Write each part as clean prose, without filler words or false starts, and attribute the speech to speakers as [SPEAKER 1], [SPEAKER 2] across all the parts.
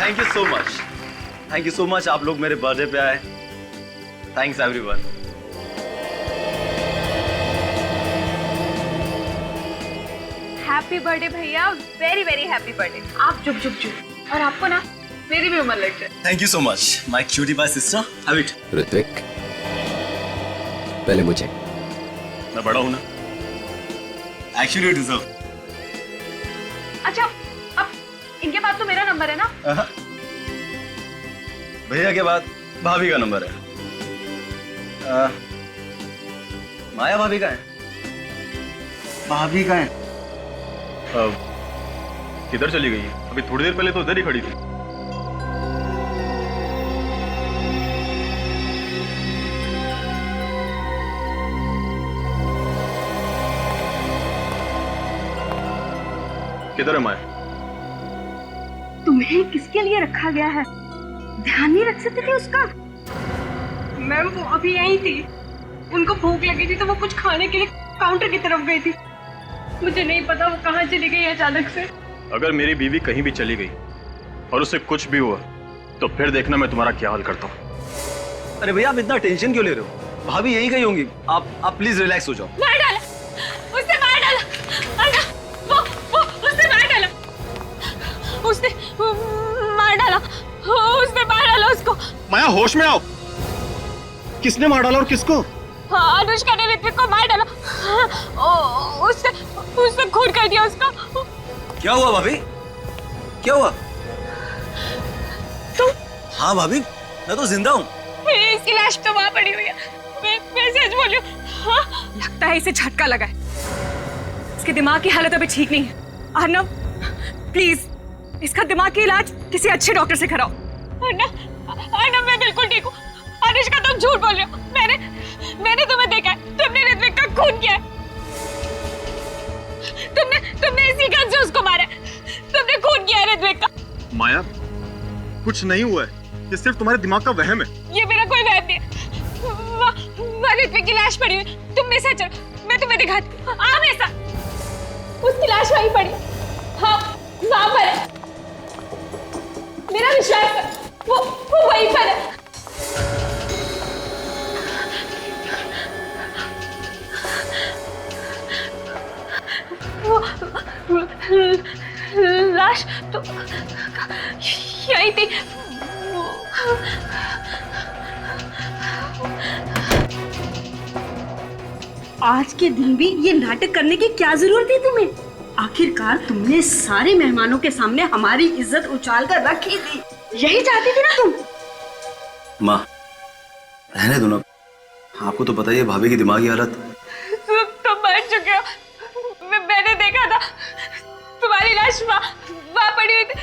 [SPEAKER 1] Thank you so much, thank you so much. आप लोग मेरे बर्थडे पे आए। Thanks everyone.
[SPEAKER 2] हैप्पी बर्थडे भैया, वेरी वेरी हैप्पी बर्थडे। आप चुप चुप चुप। और आपको ना मेरी भी उम्र लग जाए।
[SPEAKER 1] Thank you so much my cutie pie sister. Have it.
[SPEAKER 3] Ritvik, पहले मुझे।
[SPEAKER 1] मैं बड़ा हूं ना, एक्चुअली यू डिजर्व।
[SPEAKER 2] अच्छा, अब इनके पास तो मेरा नंबर है ना?
[SPEAKER 1] भैया के बाद भाभी का नंबर है। माया भाभी का है? भाभी का है? किधर चली गई है? अभी थोड़ी देर पहले तो उधर ही खड़ी थी। किधर है माया?
[SPEAKER 2] तुम्हें किसके लिए रखा गया है? ध्यान नहीं रख सकते थे उसका? मैम वो अभी यहीं थी, उनको भूख लगी थी तो वो कुछ खाने के लिए काउंटर की तरफ गई थी। मुझे नहीं पता वो कहाँ चली गई अचानक से।
[SPEAKER 1] अगर मेरी बीवी कहीं भी चली गई और उससे कुछ भी हुआ तो फिर देखना मैं तुम्हारा क्या हाल करता हूँ। अरे भैया आप इतना टेंशन क्यों ले रहे हो? भाभी यहीं कहीं होंगी। आप प्लीज रिलैक्स हो जाओ।
[SPEAKER 2] मार डाला उसने, मार डाला। अरे वो उसने मार डाला, उसने मार डाला, उसने मार डाला उसको।
[SPEAKER 4] माया होश में आओ। किसने मार डाला और किसको?
[SPEAKER 2] अनुष्का ने ऋत्विक को मार डाला। उसने खून कर दिया उसका।
[SPEAKER 1] क्या हुआ भाभी? क्या हुआ?
[SPEAKER 2] तुम?
[SPEAKER 1] हाँ भाभी, मैं तो जिंदा हूँ।
[SPEAKER 2] इसकी लाश तो वहाँ पड़ी हुई है। मैं सच बोल रही हूँ। हाँ? लगता है इसे झटका लगा है। इसके दिमाग की हालत अभी ठीक नहीं है। अर्नव, प्लीज इसका दिमाग की इलाज किसी अच्छे डॉक्टर से कराओ। अर्नव, मैं बिल्कुल ठीक हूँ। अनुष्का तुम झूठ बोल रहे हो। मैंने तुम्हें देखा है, तुमने ऋत्विक का खून किया है। तुमने इसी गन से उसको मारा है। तुमने खून किया है ऋत्विक का।
[SPEAKER 4] माया, कुछ नहीं हुआ है, ये सिर्फ तुम्हारे दिमाग का वहम है।
[SPEAKER 2] ये मेरा कोई वहम नहीं है। वहाँ ऋत्विक की लाश पड़ी हुई। तुम मेरे साथ चलो, मैं तुम्हें दिखाती हूँ। आ मेरे साथ। उसकी लाश वहीं पड़ी। हाँ, वहाँ पर है। मेरा विश्वास है, वो वहीं पर है। लाश तो यही थी।
[SPEAKER 5] आज के दिन भी ये नाटक करने की क्या जरूरत थी तुम्हें? आखिरकार तुमने सारे मेहमानों के सामने हमारी इज्जत उछाल कर रखी थी। यही चाहती थी ना तुम?
[SPEAKER 1] माँ, रहने दो ना। आपको तो पता ही है भाभी की दिमागी हालत।
[SPEAKER 2] तुम मर चुके हो। मैंने देखा था तुम्हारी लाश वहाँ पड़ी हुई थी।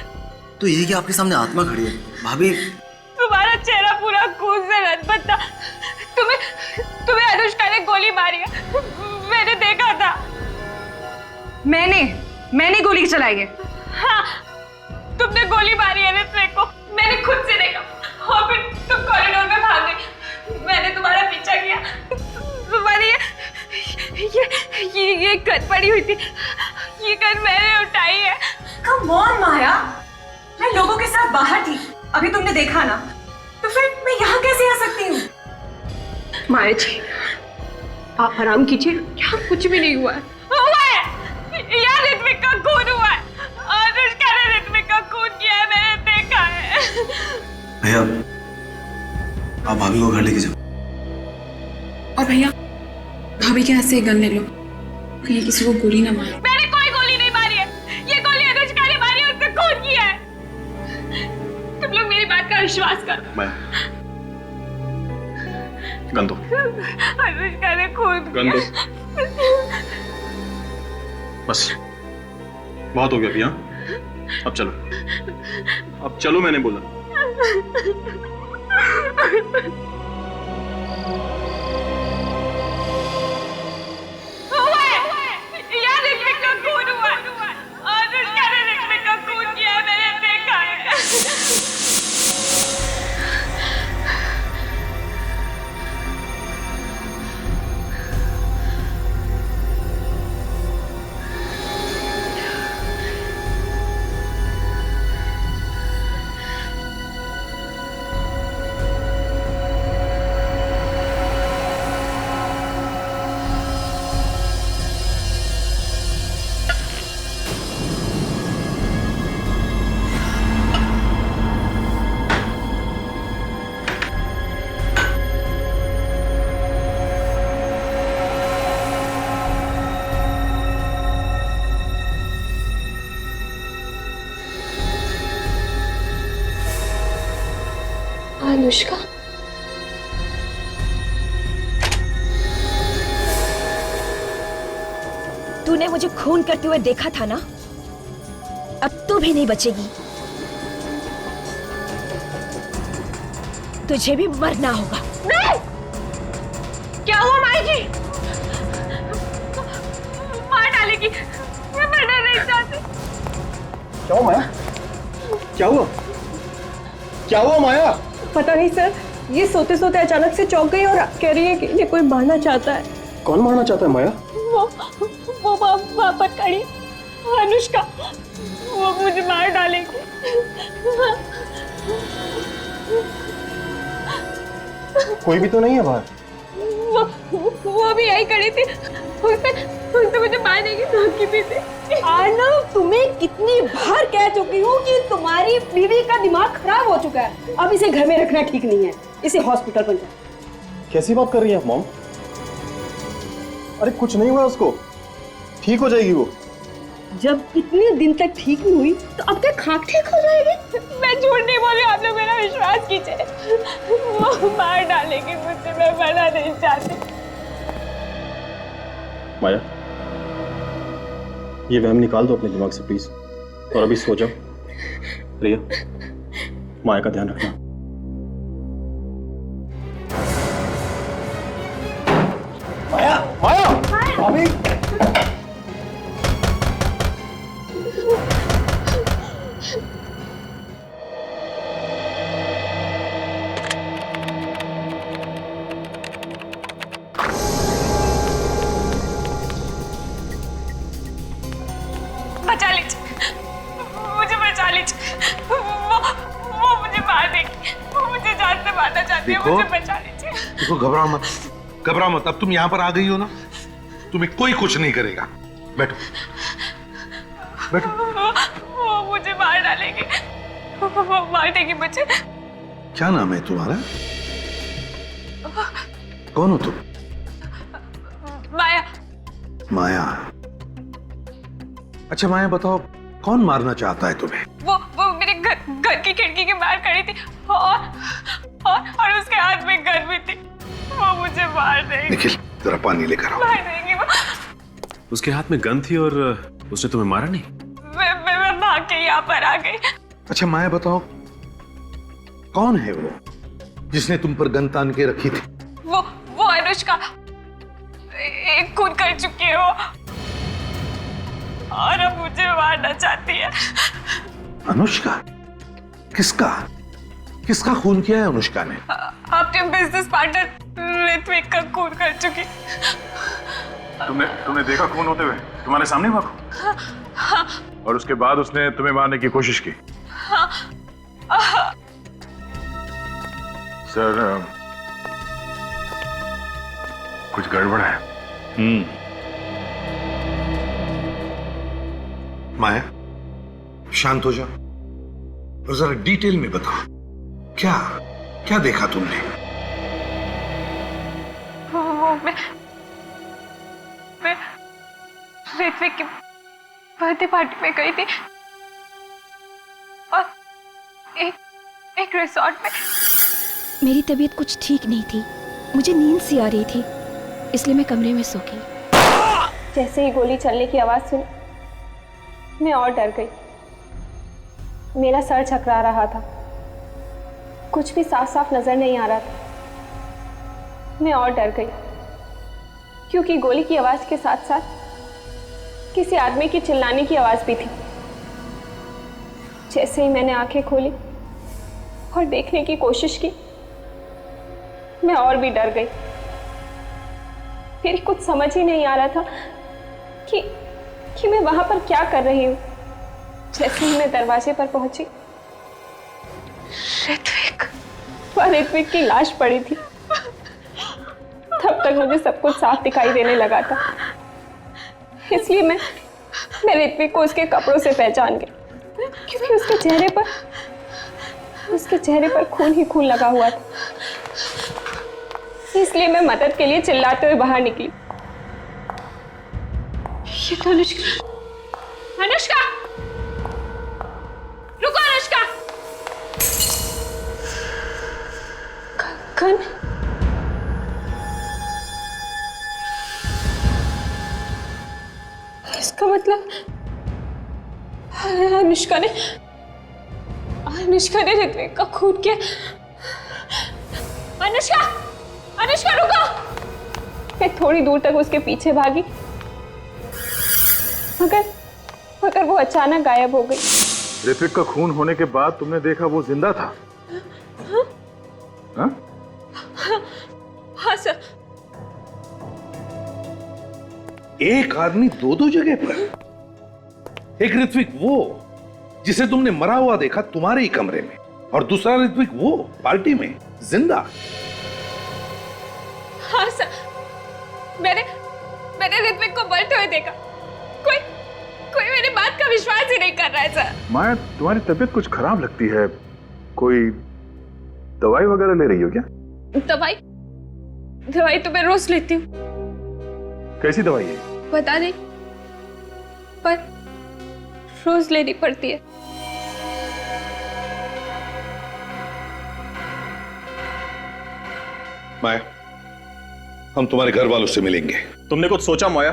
[SPEAKER 1] तो ये कि आपके सामने आत्मा खड़ी है भाभी।
[SPEAKER 2] तुम्हारा चेहरा पूरा खून से लथपथ था। तुम्हें अनुष्का ने गोली मारी है। मैंने देखा था। मैंने गोली चलाई है। हाँ, तुमने गोली मारी है ऋत्विक को। मैंने खुद से देखा। और फिर तुम कॉरिडोर में भाग गई। मैंने तुम्हारा पीछा किया। तुम्हारी ये गन पड़ी हुई थी। ये गन मैंने उठाई है।
[SPEAKER 5] कम ऑन माया, मैं लोगों के साथ बाहर थी, अभी तुमने देखा ना, तो फिर मैं यहाँ कैसे आ सकती हूँ?
[SPEAKER 2] माया जी, आप आराम कीजिए। यहाँ कुछ भी नहीं हुआ है। हुआ है, यहाँ ऋत्विक का खून हुआ है। अनुष्का ने ऋत्विक का खून किया है, मैंने देखा है।
[SPEAKER 1] भैया, आप भाभी को घर लेके जाओ।
[SPEAKER 6] और भैया, भाभी के हाथ से गन ले लो, कहीं किसी को गोली ना मारे।
[SPEAKER 2] मैंने कोई गोली नहीं मारी है। ये गोली अनुष्का ने मारी है, उसने खून किया है। तुम लोग मेरी बात का विश्वास करो।
[SPEAKER 1] मैं गन दो।
[SPEAKER 2] अनुष्का ने खून
[SPEAKER 1] गन दो।
[SPEAKER 2] किया।
[SPEAKER 1] बस बहुत हो गया भैया, अब चलो। अब चलो, मैंने बोला।
[SPEAKER 2] अनुष्का,
[SPEAKER 7] तूने मुझे खून करते हुए देखा था ना, अब तू भी नहीं बचेगी। तुझे भी मरना होगा।
[SPEAKER 2] नहीं! क्या हुआ माई जी? मार डालेगी। मैं मरना नहीं चाहती।
[SPEAKER 4] क्या हुआ माया? क्या हुआ? क्या हुआ माया?
[SPEAKER 8] पता नहीं सर, ये सोते सोते अचानक से चौंक गई और कह रही है कि इन्हें कोई मारना चाहता है।
[SPEAKER 4] कौन मारना चाहता है माया?
[SPEAKER 2] वो वहाँ पर खड़ी अनुष्का, वो मुझे मार डालेगी।
[SPEAKER 4] कोई भी तो नहीं है बाहर।
[SPEAKER 2] वो भी यही खड़ी थी। उसने मुझे मारने की धमकी दी थी।
[SPEAKER 8] आर्नव, तुम्हें कितनी बार कह चुकी हूँ कि तुम्हारी बीवी का दिमाग खराब हो चुका है। अब इसे घर में रखना ठीक नहीं है, इसे हॉस्पिटल पर जाओ।
[SPEAKER 4] कैसी बात कर रही है आप मॉम? अरे कुछ नहीं हुआ उसको, ठीक हो जाएगी वो।
[SPEAKER 8] जब इतने दिन तक ठीक नहीं हुई तो अब क्या खाक ठीक हो जाएगी?
[SPEAKER 2] मैं झूठ नहीं बोल रही, आप लोग मेरा विश्वास कीजिए। वो मार डालेगी मुझे, मैं मरना नहीं चाहती।
[SPEAKER 4] माया, ये वहम निकाल दो अपने दिमाग से प्लीज, और अभी सो जाओ। रिया, माया का ध्यान रखना। माया, माया, अभी
[SPEAKER 2] बचा लीजिए, मुझे बचा लीजिए। वो मुझे मार देगी, वो मुझे जान से मारना चाहती है।
[SPEAKER 9] देखो,
[SPEAKER 2] मुझे बचा लीजिए।
[SPEAKER 9] देखो, घबराओ मत, घबराओ मत। अब तुम यहाँ पर आ गई हो ना, तुम्हें कोई कुछ नहीं करेगा। बैठो, बैठो।
[SPEAKER 2] वो मुझे मार डालेगी, वो मार देगी मुझे।
[SPEAKER 9] क्या नाम है तुम्हारा? कौन हो तुम?
[SPEAKER 2] माया।
[SPEAKER 9] माया। अच्छा माया, बताओ कौन मारना चाहता है तुम्हें?
[SPEAKER 2] वो मेरे घर की खिड़की के बाहर खड़ी थी और उसके हाथ में गन भी थी। वो मुझे मार देगी।
[SPEAKER 9] निखिल, जरा पानी लेकर आओ।
[SPEAKER 2] मार देगी वो।
[SPEAKER 1] उसके हाथ में गन थी और उसने तुम्हें मारा नहीं?
[SPEAKER 2] मैं भाग के यहाँ पर आ गई।
[SPEAKER 9] अच्छा माया, बताओ कौन है वो जिसने तुम पर गन तान के रखी थी?
[SPEAKER 2] वो अनुष्का, एक खून कर चुकी है वो, और अब मुझे मारना चाहती है।
[SPEAKER 9] अनुष्का? किसका किसका खून किया है अनुष्का ने?
[SPEAKER 2] अपने बिजनेस पार्टनर ऋत्विक का खून कर चुकी।
[SPEAKER 4] तुमने देखा खून होते हुए? तुम्हारे सामने हुआ खून? और उसके बाद उसने तुम्हें मारने की कोशिश की? सर, कुछ गड़बड़ है।
[SPEAKER 9] माया, शांत हो जाओ और जरा डिटेल में बताओ, क्या क्या देखा तुमने?
[SPEAKER 2] मैं ऋत्विक की बर्थडे पार्टी में गई थी और एक रिसोर्ट में।
[SPEAKER 7] मेरी तबीयत कुछ ठीक नहीं थी, मुझे नींद सी आ रही थी, इसलिए मैं कमरे में सो गई।
[SPEAKER 8] जैसे ही गोली चलने की आवाज सुनी, मैं और डर गई। मेरा सर चकरा रहा था, कुछ भी साफ साफ नजर नहीं आ रहा था। मैं और डर गई क्योंकि गोली की आवाज के साथ साथ किसी आदमी की चिल्लाने की आवाज भी थी। जैसे ही मैंने आंखें खोली और देखने की कोशिश की, मैं और भी डर गई। मेरी कुछ समझ ही नहीं आ रहा था कि मैं वहां पर क्या कर रही हूँ। जैसे ही मैं दरवाजे पर पहुंची, ऋत्विक की लाश पड़ी थी। तब तक मुझे सब कुछ साफ दिखाई देने लगा था, इसलिए मैं ऋत्विक को उसके कपड़ों से पहचान गई, क्योंकि उसके चेहरे पर खून ही खून लगा हुआ था। इसलिए मैं मदद के लिए चिल्लाते हुए बाहर निकली।
[SPEAKER 2] ये तो अनुष्का, अनुष्का, रुको अनुष्का।
[SPEAKER 8] इसका मतलब अनुष्का ने ऋत्विक का खून किया। अनुष्का रुको। मैं थोड़ी दूर तक उसके पीछे भागी, मगर वो अचानक गायब हो गई।
[SPEAKER 10] ऋत्विक का खून होने के बाद तुमने देखा वो जिंदा था? हाँ?
[SPEAKER 8] हाँ सर।
[SPEAKER 9] एक आदमी दो जगह पर। एक ऋत्विक वो जिसे तुमने मरा हुआ देखा तुम्हारे ही कमरे में, और दूसरा ऋत्विक वो पार्टी में जिंदा।
[SPEAKER 8] हाँ सर, मैंने ऋत्विक को मरते हुए देखा। कोई मेरी बात का विश्वास ही नहीं कर रहा है सर।
[SPEAKER 10] माया, तुम्हारी तबीयत कुछ खराब लगती है, कोई दवाई वगैरह ले रही हो क्या?
[SPEAKER 8] दवाई तो मैं रोज लेती हूँ।
[SPEAKER 10] कैसी दवाई है?
[SPEAKER 8] बता नहीं, पर रोज लेनी पड़ती है।
[SPEAKER 9] माया, हम तुम्हारे घर वालों से मिलेंगे।
[SPEAKER 1] तुमने कुछ सोचा माया?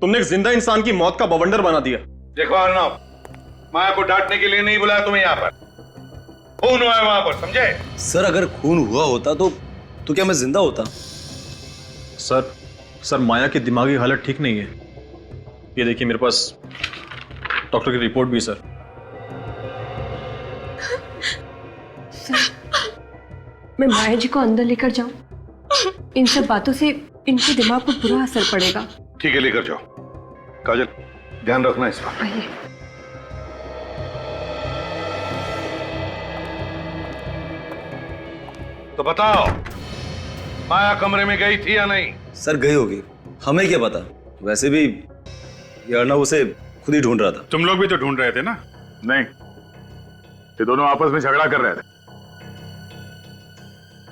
[SPEAKER 1] तुमने एक जिंदा इंसान की मौत का बवंडर बना दिया।
[SPEAKER 9] देखो अर्नब, माया को डांटने के लिए नहीं बुलाया तुम्हें यहाँ पर। खून हुआ है वहां पर, समझे?
[SPEAKER 1] सर अगर खून हुआ होता तो क्या मैं जिंदा होता? सर माया की दिमागी हालत ठीक नहीं है। ये देखिए मेरे पास डॉक्टर की रिपोर्ट भी। सर
[SPEAKER 8] मैं माया जी को अंदर लेकर जाऊं? इन सब बातों से इनके दिमाग पर बुरा असर पड़ेगा।
[SPEAKER 9] ठीक है, लेकर जाओ। काजल, ध्यान रखना इस पर।
[SPEAKER 8] आइए।
[SPEAKER 9] तो बताओ, माया कमरे में गई थी या नहीं?
[SPEAKER 1] सर गई होगी, हमें क्या पता। वैसे भी ये अर्नब उसे खुद ही ढूंढ रहा था।
[SPEAKER 10] तुम लोग भी तो ढूंढ रहे थे ना? नहीं, ये दोनों आपस में झगड़ा कर रहे थे।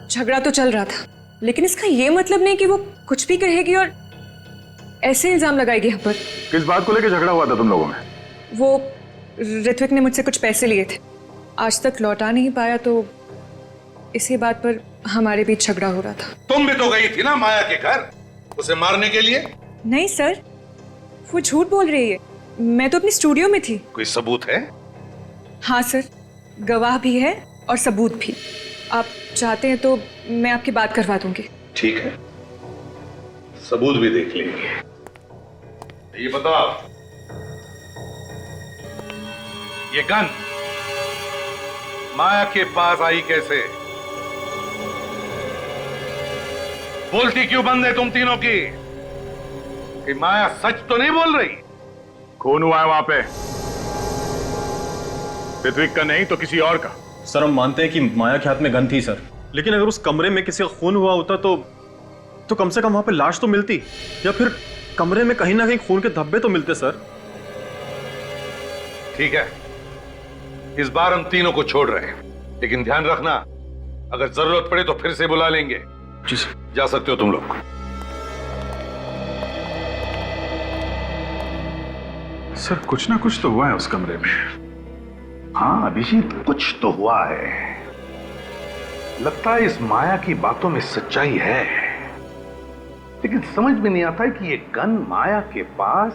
[SPEAKER 2] झगड़ा तो चल रहा था, लेकिन इसका ये मतलब नहीं कि वो कुछ भी कहेगी और ऐसे इल्जाम लगाएगी हम पर।
[SPEAKER 10] किस बात को लेकर झगड़ा हुआ था तुम लोगों में?
[SPEAKER 2] वो ऋत्विक ने मुझसे कुछ पैसे लिए थे, आज तक लौटा नहीं पाया, तो इसी बात पर हमारे बीच झगड़ा हो रहा था।
[SPEAKER 9] तुम भी तो गई थी ना माया के घर, उसे मारने के लिए?
[SPEAKER 2] नहीं सर, वो झूठ बोल रही है। मैं तो अपनी स्टूडियो में थी।
[SPEAKER 9] कोई सबूत है?
[SPEAKER 2] हाँ सर, गवाह भी है और सबूत भी। आप चाहते हैं तो मैं आपकी बात करवा दूंगी।
[SPEAKER 9] ठीक है, सबूत भी देख लेंगे। ये बताओ, ये गन माया के पास आई कैसे? बोलती क्यों बंद है तुम तीनों की? कि माया सच तो नहीं बोल रही?
[SPEAKER 10] खून हुआ है वहां पे, ऋत्विक का नहीं तो किसी और का।
[SPEAKER 1] सर हम मानते हैं कि माया के हाथ में गन थी सर, लेकिन अगर उस कमरे में किसी का खून हुआ होता तो कम से कम वहां पे लाश तो मिलती, या फिर कमरे में कहीं ना कहीं खून के धब्बे तो मिलते सर।
[SPEAKER 9] ठीक है, इस बार हम तीनों को छोड़ रहे हैं, लेकिन ध्यान रखना, अगर जरूरत पड़े तो फिर से बुला लेंगे।
[SPEAKER 1] जी सर।
[SPEAKER 9] जा सकते हो तुम लोग।
[SPEAKER 10] सर कुछ ना कुछ तो हुआ है उस कमरे में।
[SPEAKER 9] हाँ अभिजीत, कुछ तो हुआ है। लगता है इस माया की बातों में सच्चाई है, लेकिन समझ में नहीं आता है कि ये गन माया के पास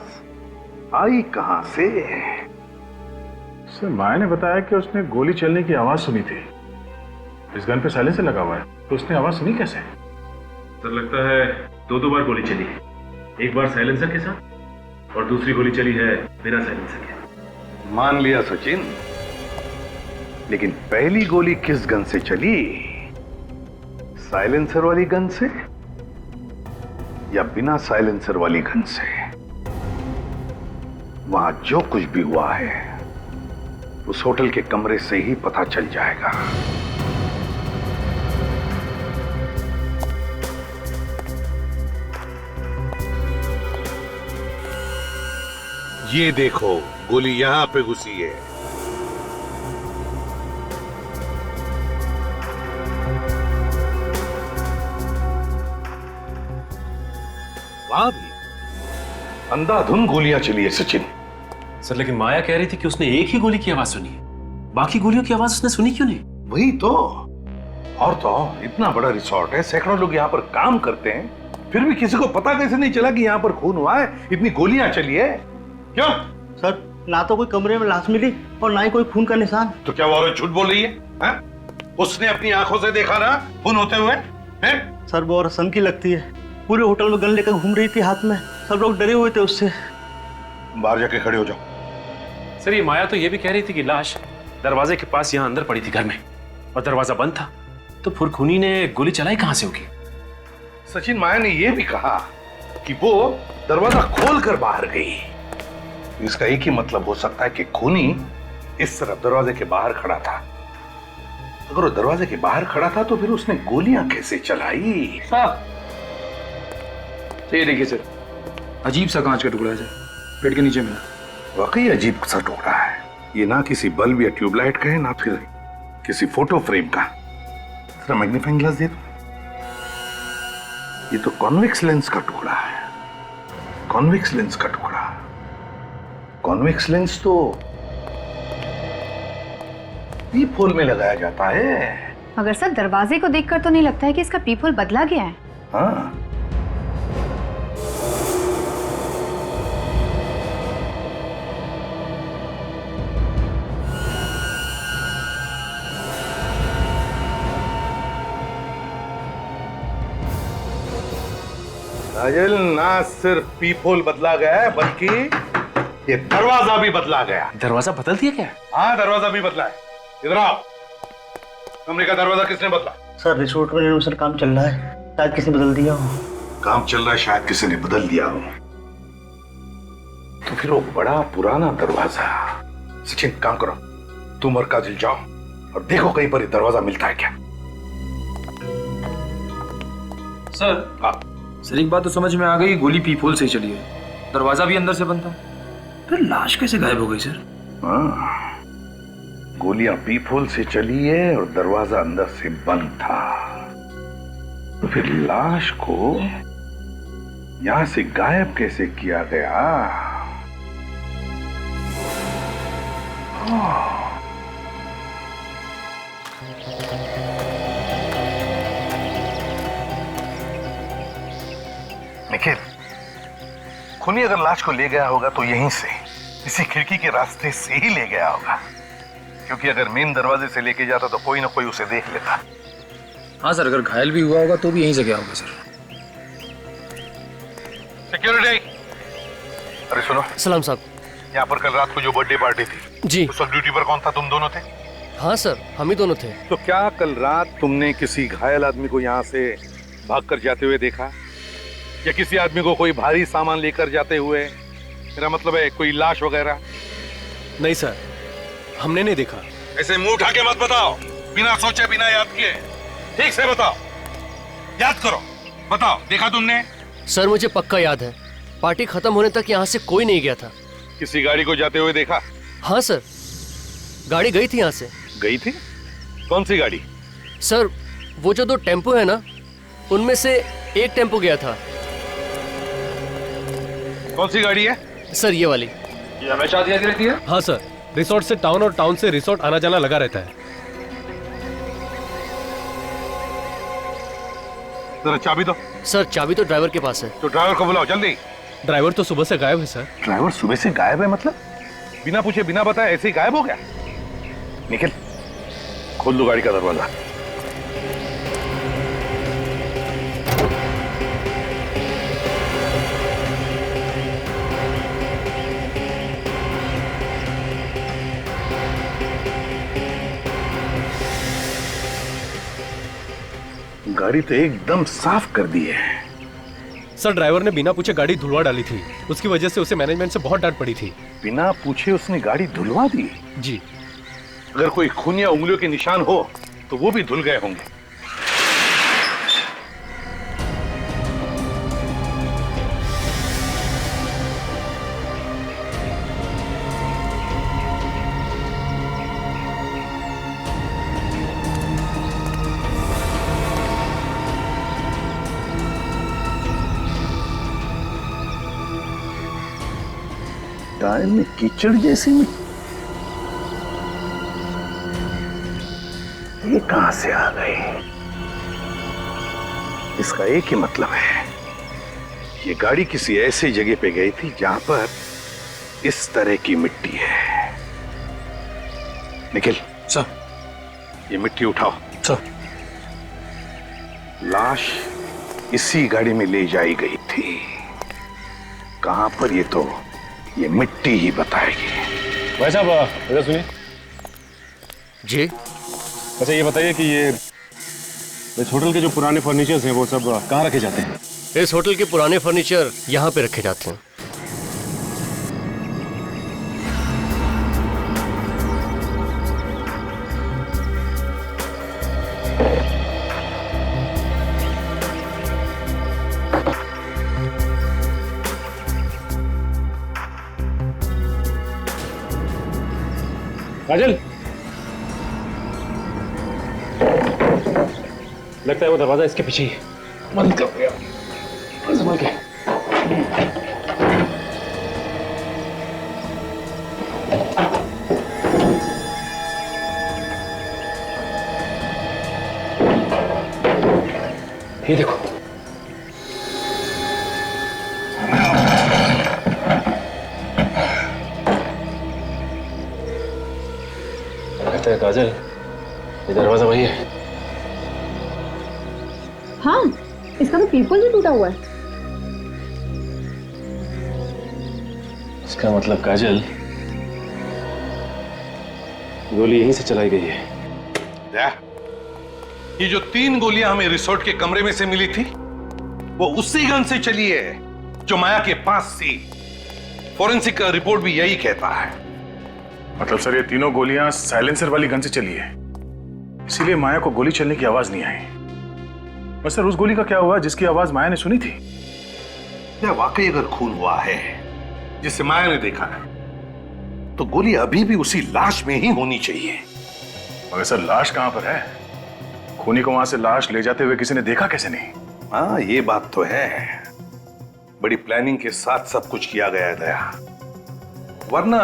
[SPEAKER 9] आई कहां से।
[SPEAKER 10] सर माया ने बताया कि उसने गोली चलने की आवाज सुनी थी। इस गन पे साइलेंसर लगा हुआ है, तो उसने आवाज सुनी कैसे?
[SPEAKER 4] सर लगता है दो बार गोली चली है, एक बार साइलेंसर के साथ और दूसरी गोली चली है बिना साइलेंसर के।
[SPEAKER 9] मान लिया सचिन, लेकिन पहली गोली किस गन से चली? साइलेंसर वाली गन से या बिना साइलेंसर वाली गन से? वहां जो कुछ भी हुआ है उस होटल के कमरे से ही पता चल जाएगा। ये देखो, गोली यहां पे घुसी है। वहां भी अंधाधुंध गोलियां चली है सचिन।
[SPEAKER 4] सर लेकिन माया कह रही थी कि उसने एक ही गोली की आवाज सुनी है, बाकी गोलियों की आवाज उसने सुनी क्यों नहीं?
[SPEAKER 9] वही तो। और तो इतना बड़ा रिसोर्ट है, सैकड़ों लोग यहाँ पर काम करते हैं, फिर भी किसी को पता कैसे नहीं चला कि यहाँ पर खून हुआ है, इतनी गोलियां चली है? क्यों?
[SPEAKER 11] सर ना तो कोई कमरे में लाश मिली और ना ही कोई खून का निशान।
[SPEAKER 9] तो क्या वो औरत झूठ बोल रही है? उसने अपनी आंखों से देखा ना खून होते हुए? है?
[SPEAKER 11] सर वो औरत सन की लगती है, पूरे होटल में गन लेकर घूम रही थी हाथ में, सब लोग डरे हुए थे उससे।
[SPEAKER 9] बाहर जाके खड़े हो जाओ।
[SPEAKER 4] सर ये माया तो ये भी कह रही थी कि लाश दरवाजे के पास यहाँ अंदर पड़ी थी घर में, और दरवाजा बंद था, तो फुरखुनी ने गोली चलाई कहां से होगी?
[SPEAKER 9] सचिन, माया ने यह भी कहा कि वो दरवाजा खोलकर बाहर गई। इसका एक ही मतलब हो सकता है कि खूनी इस तरफ दरवाजे के बाहर खड़ा था। अगर वो दरवाजे के बाहर खड़ा था तो फिर उसने गोलियां कैसे चलाई?
[SPEAKER 12] साहब ये देखिए सर, अजीब सा कांच का टुकड़ा है सर, पेट के नीचे मिला।
[SPEAKER 9] वाकई अजीब सा टुकड़ा है ये, ना किसी बल्ब या ट्यूबलाइट का है, ना फिर किसी फोटो फ्रेम का। जरा मैग्नीफाइंग ग्लास दे दो। ये तो कॉन्वेक्स लेंस का टुकड़ा है, कॉन्वेक्स लेंस का टुकड़ा। कॉन्वेक्स लेंस तो पीप होल में लगाया जाता है।
[SPEAKER 13] मगर सर दरवाजे को देखकर तो नहीं लगता है कि इसका पीप होल बदला गया है।
[SPEAKER 9] हाँ, राजल, ना सिर्फ पीप होल बदला गया है बल्कि ये दरवाजा भी बदला गया।
[SPEAKER 4] दरवाजा बदल दिया क्या?
[SPEAKER 9] हाँ, दरवाजा भी बदला है। इधर आओ। कमरे का दरवाजा किसने बदला?
[SPEAKER 11] सर रिसोर्ट में रेनोवेशन काम चल रहा है, शायद किसी ने बदल दिया हो।
[SPEAKER 9] काम चल रहा है, शायद किसी ने बदल दिया हो। तो फिर वो बड़ा पुराना दरवाजा। सचिन, काम करो, तुम और काजल जाओ और देखो कहीं पर ये दरवाजा मिलता है क्या।
[SPEAKER 12] सर
[SPEAKER 9] हाँ
[SPEAKER 12] सर, एक बात तो समझ में आ गई, गोली पीप होल से ही चली है, दरवाजा भी अंदर से बंद था, फिर लाश कैसे गायब हो गई सर?
[SPEAKER 9] हाँ, गोलियां पीप होल से चली है और दरवाजा अंदर से बंद था, तो फिर लाश को यहां से गायब कैसे किया गया? निखिल, खूनी अगर लाश को ले गया होगा तो यहीं से, इसी खिड़की के रास्ते से ही ले गया होगा, क्योंकि अगर मेन दरवाजे से लेके जाता तो कोई ना कोई उसे देख लेता।
[SPEAKER 12] हाँ सर, अगर घायल भी हुआ होगा तो भी यहीं से गया होगा सर।
[SPEAKER 9] सिक्योरिटी, अरे सुनो।
[SPEAKER 3] सलाम साहब।
[SPEAKER 9] यहाँ पर कल रात को जो बर्थडे पार्टी थी
[SPEAKER 3] जी,
[SPEAKER 9] तो सब ड्यूटी पर कौन था? तुम दोनों थे?
[SPEAKER 3] हाँ सर, हम ही दोनों थे।
[SPEAKER 9] तो क्या कल रात तुमने किसी घायल आदमी को यहाँ से भागकर जाते हुए देखा, या किसी आदमी को कोई भारी सामान लेकर जाते हुए? मेरा मतलब है कोई लाश वगैरह?
[SPEAKER 1] नहीं सर, हमने नहीं देखा।
[SPEAKER 9] ऐसे मुंह उठा के मत बताओ, बिना सोचे बिना याद किए। ठीक से बताओ, याद करो, बताओ, देखा तुमने?
[SPEAKER 3] सर मुझे पक्का याद है, पार्टी खत्म होने तक यहाँ से कोई नहीं गया था।
[SPEAKER 9] किसी गाड़ी को जाते हुए देखा?
[SPEAKER 3] हाँ सर, गाड़ी गई थी यहाँ से।
[SPEAKER 9] गई थी? कौन सी गाड़ी?
[SPEAKER 3] सर वो जो 2 टेम्पो है ना, उनमें से एक टेम्पो गया था।
[SPEAKER 9] कौन सी गाड़ी है?
[SPEAKER 3] सर ये वाली।
[SPEAKER 12] ये हमेशा आती रहती है?
[SPEAKER 1] हाँ सर, रिसोर्ट से टाउन और टाउन से रिसोर्ट आना जाना लगा रहता है।
[SPEAKER 9] जरा चाबी दो।
[SPEAKER 3] सर चाबी तो ड्राइवर के पास है।
[SPEAKER 9] तो ड्राइवर को बुलाओ जल्दी।
[SPEAKER 1] ड्राइवर तो सुबह से गायब है सर।
[SPEAKER 9] ड्राइवर सुबह से गायब है मतलब? बिना पूछे बिना बताए ऐसे ही गायब हो गया? निखिल, खोल दो गाड़ी का दरवाजा। गाड़ी तो एकदम साफ कर दी है।
[SPEAKER 1] सर ड्राइवर ने बिना पूछे गाड़ी धुलवा डाली थी, उसकी वजह से उसे मैनेजमेंट से बहुत डांट पड़ी थी।
[SPEAKER 9] बिना पूछे उसने गाड़ी धुलवा दी?
[SPEAKER 1] जी।
[SPEAKER 9] अगर कोई खून या उंगलियों के निशान हो तो वो भी धुल गए होंगे। टायर में कीचड़ जैसी मिट्टी, ये कहां से आ गई? इसका एक ही मतलब है ये गाड़ी किसी ऐसी जगह पे गई थी जहां पर इस तरह की मिट्टी है। निखिल
[SPEAKER 12] सर,
[SPEAKER 9] ये मिट्टी उठाओ।
[SPEAKER 12] सर,
[SPEAKER 9] लाश इसी गाड़ी में ले जाई गई थी। कहां पर ये मिट्टी ही बताएगी।
[SPEAKER 10] भाई साहब इधर सुनिए।
[SPEAKER 3] जी।
[SPEAKER 10] अच्छा ये बताइए कि ये इस होटल के जो पुराने फर्नीचर्स हैं वो सब कहाँ रखे जाते हैं?
[SPEAKER 3] इस होटल के पुराने फर्नीचर यहाँ पे रखे जाते हैं।
[SPEAKER 10] काजल, लगता है वो दरवाजा इसके पीछे ही है। बंद कर दिया। संभल के। ये देखो, लगता है काजल ये दरवाजा वही है।
[SPEAKER 13] हाँ, इसका तो पीपल भी टूटा हुआ है।
[SPEAKER 10] इसका मतलब काजल गोली यहीं से चलाई गई है।
[SPEAKER 9] ये जो 3 गोलियां हमें रिसोर्ट के कमरे में से मिली थी वो उसी गन से चली है जो माया के पास थी। फोरेंसिक का रिपोर्ट भी यही कहता है।
[SPEAKER 10] मतलब सर ये तीनों गोलियां साइलेंसर वाली गन से चली है, इसीलिए माया को गोली चलने की आवाज नहीं आई। बस सर उस गोली का क्या हुआ जिसकी आवाज माया ने सुनी थी?
[SPEAKER 9] क्या वाकई अगर खून हुआ है जिसे माया ने देखा है तो गोली अभी भी उसी लाश में ही होनी चाहिए।
[SPEAKER 10] मगर सर लाश कहां पर है? खूनी को वहां से लाश ले जाते हुए किसी ने देखा कैसे नहीं?
[SPEAKER 9] हाँ ये बात तो है, बड़ी प्लानिंग के साथ सब कुछ किया गया है दया, वरना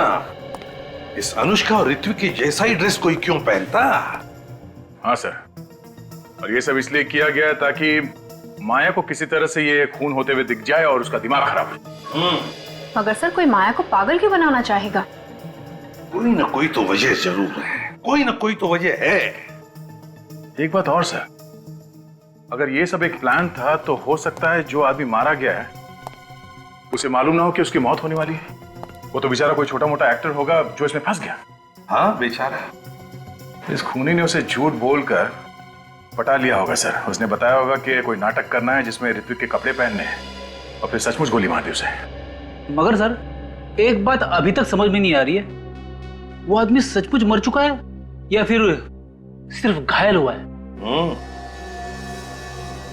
[SPEAKER 9] इस अनुष्का और ऋत्विक की जैसा ही ड्रेस कोई क्यों पहनता?
[SPEAKER 10] हाँ सर, और ये सब इसलिए किया गया ताकि माया को किसी तरह से ये खून होते हुए दिख जाए और उसका दिमाग खराब हो।
[SPEAKER 13] मगर सर कोई माया को पागल क्यों बनाना चाहेगा?
[SPEAKER 9] कोई ना कोई तो वजह जरूर है, कोई ना कोई तो वजह है।
[SPEAKER 10] एक बात और सर, अगर ये सब एक प्लान था तो हो सकता है जो आदमी मारा गया है उसे मालूम ना हो कि उसकी मौत होने वाली है। वो तो बेचारा कोई छोटा मोटा एक्टर होगा जो इसमें फंस गया।
[SPEAKER 9] हाँ बेचारा।
[SPEAKER 10] इस खूनी ने उसे झूठ बोलकर पटा लिया होगा सर। उसने बताया होगा कि कोई नाटक करना है जिसमें ऋत्विक के कपड़े पहनने हैं और फिर सचमुच गोली मार दी उसे।
[SPEAKER 12] मगर सर एक बात अभी तक समझ में नहीं आ रही है, वो आदमी सचमुच मर चुका है या फिर सिर्फ घायल हुआ है?